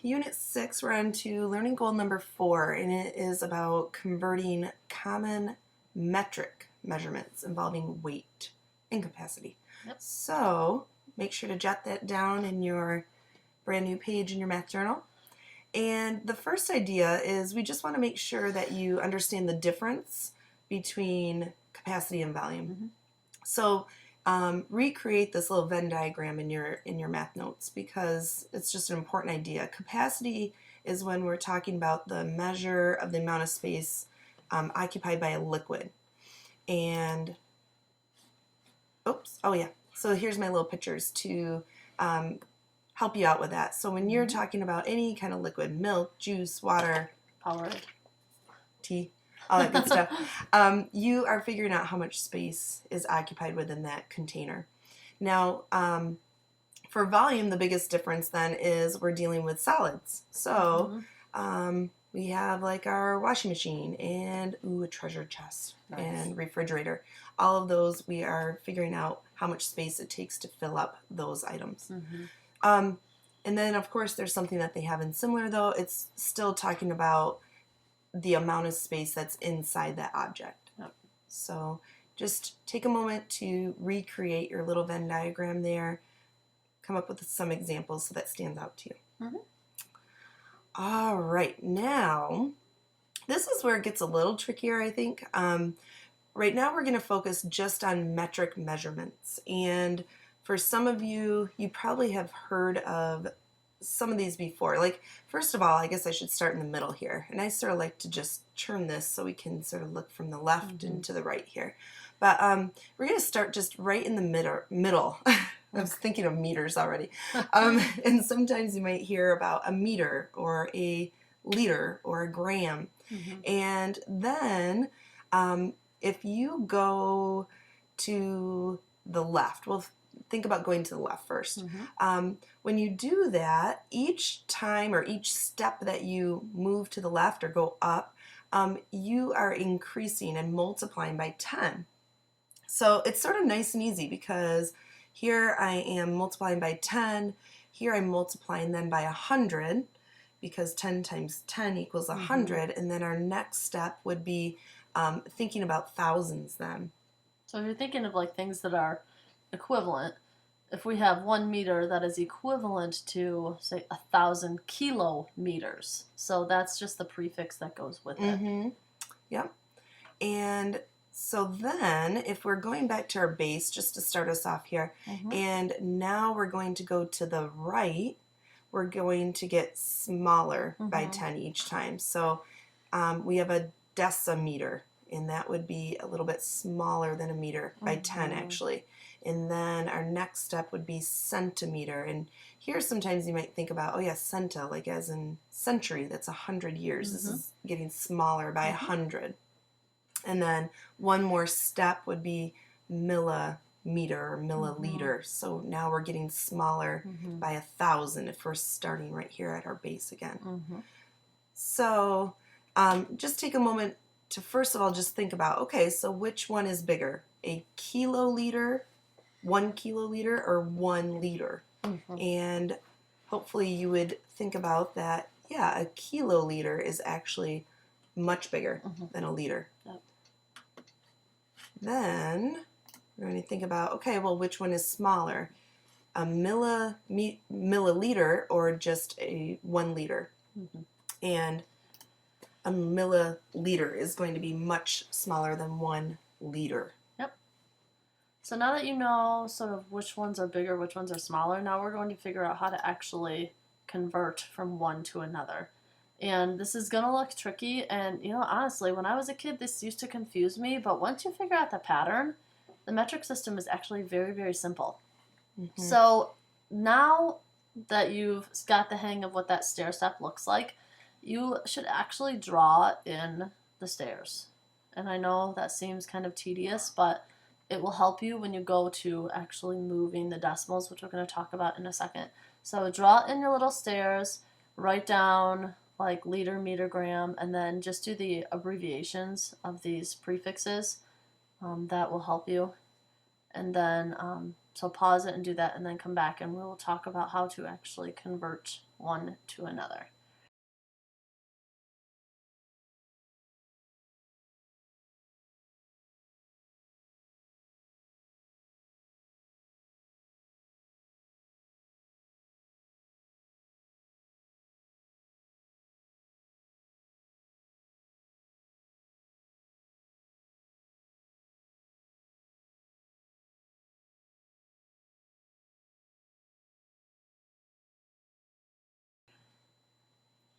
Unit 6, we're on to learning goal number 4, and it is about converting common metric measurements involving weight and capacity. Yep. So make sure to jot that down in your brand new page in your math journal. And the first idea is we just want to make sure that you understand the difference between capacity and volume. Mm-hmm. So recreate this little Venn diagram in your math notes because it's just an important idea. Capacity is when we're talking about the measure of the amount of space occupied by a liquid. And so here's my little pictures to help you out with that. So when you're talking about any kind of liquid, milk, juice, water, Powerade, tea, all that good stuff, you are figuring out how much space is occupied within that container. Now, for volume, the biggest difference then is we're dealing with solids. So we have like our washing machine and a treasure chest and refrigerator. All of those, we are figuring out how much space it takes to fill up those items. And then, of course, there's something that they have in similar, though. It's still talking about the amount of space that's inside that object. Yep. So just take a moment to recreate your little Venn diagram there. Come up with some examples so that stands out to you. All right, now, this is where it gets a little trickier, I think. Right now, we're going to focus just on metric measurements. And for some of you, you probably have heard of some of these before. Like, first of all, I guess I should start in the middle here. And I sort of like to just turn this so we can sort of look from the left and to the right here. But we're going to start just right in the middle. I was thinking of meters already. And sometimes you might hear about a meter or a liter or a gram. And then if you go to the left, well, think about going to the left first. When you do that, each time or each step that you move to the left or go up, you are increasing and multiplying by 10. So it's sort of nice and easy because here I am multiplying by 10. Here I'm multiplying then by 100 because 10 times 10 equals 100. And then our next step would be thinking about thousands then. So if you're thinking of like things that are equivalent, if we have 1 meter, that is equivalent to, say, 1,000 kilometers. So that's just the prefix that goes with it. Yep. And so then, if we're going back to our base, just to start us off here, and now we're going to go to the right, we're going to get smaller by 10 each time. So we have a decimeter, and that would be a little bit smaller than a meter, by 10 actually. And then our next step would be centimeter. And here sometimes you might think about, centa, like as in century, that's 100 years. This is getting smaller by 100. And then one more step would be millimeter or milliliter. So now we're getting smaller by 1,000 if we're starting right here at our base again. So just take a moment to first of all just think about, okay, so which one is bigger? A kiloliter, 1 kiloliter, or 1 liter? And hopefully you would think about that, a kiloliter is actually much bigger than a liter. Then we're going to think about, okay, well, which one is smaller? A milliliter or just a 1 liter? And a milliliter is going to be much smaller than 1 liter. So now that you know sort of which ones are bigger, which ones are smaller, now we're going to figure out how to actually convert from one to another. And this is going to look tricky, and honestly, when I was a kid, this used to confuse me, but once you figure out the pattern, the metric system is actually very, very simple. So now that you've got the hang of what that stair step looks like, you should actually draw in the stairs. And I know that seems kind of tedious, but it will help you when you go to actually moving the decimals, which we're going to talk about in a second. So draw in your little stairs, write down like liter, meter, gram, and then just do the abbreviations of these prefixes. That will help you. And then, so pause it and do that, and then come back and we'll talk about how to actually convert one to another.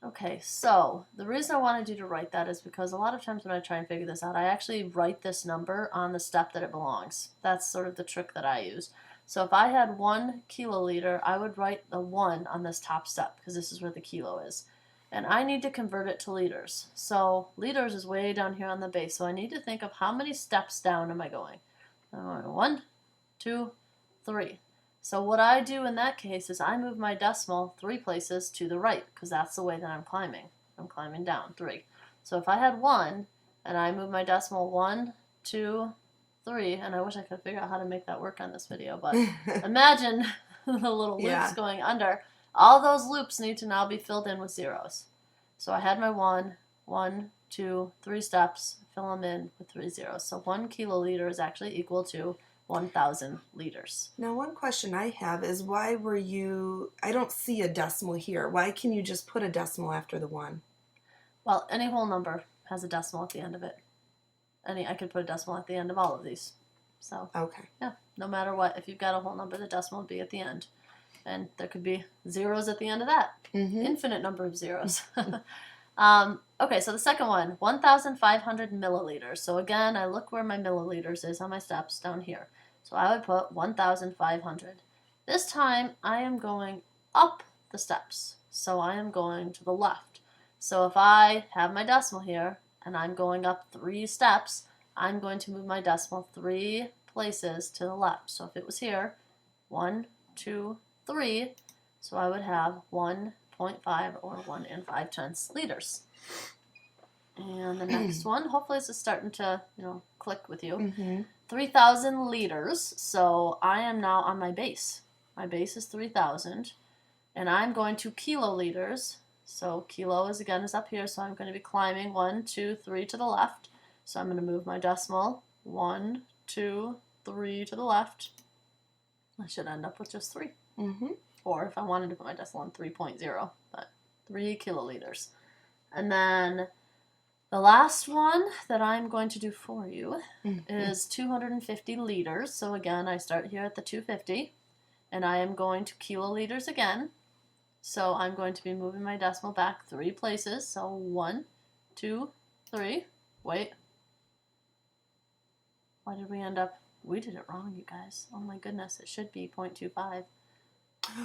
Okay, so the reason I wanted you to write that is because a lot of times when I try and figure this out, I actually write this number on the step that it belongs. That's sort of the trick that I use. So if I had 1 kiloliter, I would write the 1 on this top step because this is where the kilo is. And I need to convert it to liters. So liters is way down here on the base. So I need to think of how many steps down am I going. I'm going 1, 2, 3. So what I do in that case is I move my decimal 3 places to the right because that's the way that I'm climbing. I'm climbing down 3. So if I had 1 and I move my decimal 1, 2, 3, and I wish I could figure out how to make that work on this video, but imagine the little loops going under. All those loops need to now be filled in with zeros. So I had my 1, 2, 3 steps, fill them in with 3 zeros. So 1 kiloliter is actually equal to 1,000 liters. Now, one question I have is why were you, I don't see a decimal here. Why can you just put a decimal after the 1? Well, any whole number has a decimal at the end of it. I could put a decimal at the end of all of these. So, okay. Yeah, no matter what, if you've got a whole number, the decimal would be at the end. And there could be zeros at the end of that. Infinite number of zeros. Okay, so the second one, 1,500 milliliters. So again, I look where my milliliters is on my steps down here. So I would put 1,500. This time I am going up the steps. So I am going to the left. So if I have my decimal here and I'm going up 3 steps, I'm going to move my decimal 3 places to the left. So if it was here, 1, 2, 3, so I would have 1.5 or 1 5/10 liters. And the next one, hopefully this is starting to, click with you. 3,000 liters. So I am now on my base. My base is 3,000. And I'm going to kiloliters. So kilo is up here. So I'm going to be climbing 1, 2, 3 to the left. So I'm going to move my decimal 1, 2, 3 to the left. I should end up with just 3. Or if I wanted to put my decimal on 3.0, but 3 kiloliters. And then the last one that I'm going to do for you is 250 liters. So again, I start here at the 250, and I am going to kiloliters again. So I'm going to be moving my decimal back 3 places. So 1, 2, 3. Wait. Why did we end up? We did it wrong, you guys. Oh my goodness, it should be 0.25.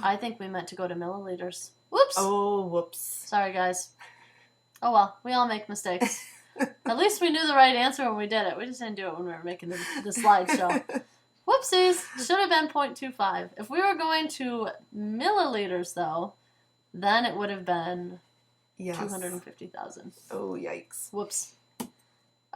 I think we meant to go to milliliters. Whoops! Oh, whoops. Sorry, guys. Oh well, we all make mistakes. At least we knew the right answer when we did it. We just didn't do it when we were making the slideshow. Whoopsies! Should have been 0.25. If we were going to milliliters, though, then it would have been 250,000. Oh, yikes. Whoops.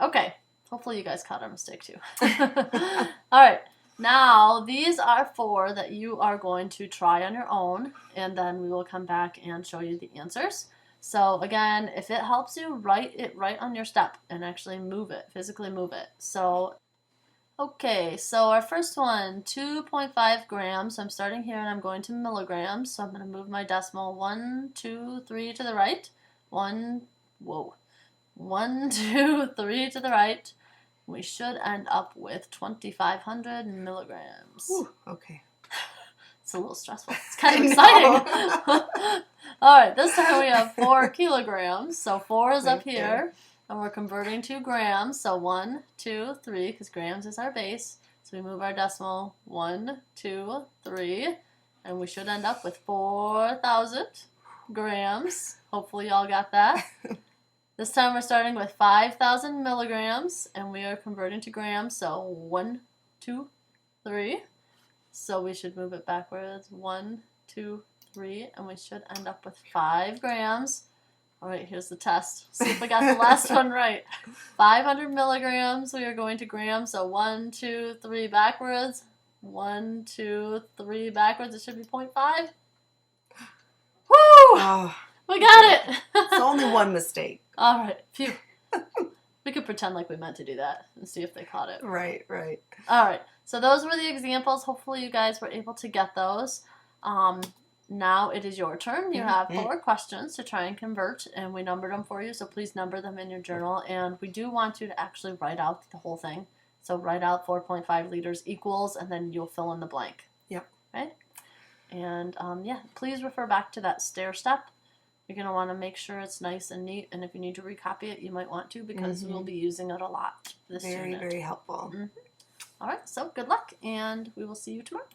Okay. Hopefully you guys caught our mistake, too. All right. Now, these are 4 that you are going to try on your own, and then we will come back and show you the answers. So, again, if it helps you, write it right on your step and actually move it, physically move it. So, okay, so our first one, 2.5 grams. So I'm starting here and I'm going to milligrams. So I'm going to move my decimal 1, 2, 3 to the right. 1, 2, 3 to the right. We should end up with 2,500 milligrams. Ooh, okay. It's a little stressful. It's kind of exciting. All right, this time we have 4 kilograms. So 4 is up here, and we're converting to grams. So 1, 2, 3, because grams is our base. So we move our decimal 1, 2, 3, and we should end up with 4,000 grams. Hopefully y'all got that. This time we're starting with 5,000 milligrams, and we are converting to grams. So 1, 2, 3. So we should move it backwards. 1, 2, 3, and we should end up with 5 grams. All right, here's the test. See if we got the last one right. 500 milligrams, we are going to grams. So 1, 2, 3 backwards. 1, 2, 3 backwards. It should be 0.5. Woo! Oh, We got it! it's only one mistake. All right. Phew. We could pretend like we meant to do that and see if they caught it. Right, right. All right. So those were the examples. Hopefully you guys were able to get those. Now it is your turn. You have 4 questions to try and convert, and we numbered them for you, so please number them in your journal. And we do want you to actually write out the whole thing. So write out 4.5 liters equals, and then you'll fill in the blank. Yep. Right? And yeah, please refer back to that stair step. You're going to want to make sure it's nice and neat, and if you need to recopy it, you might want to, because we'll be using it a lot this unit. Very helpful. All right, so good luck, and we will see you tomorrow.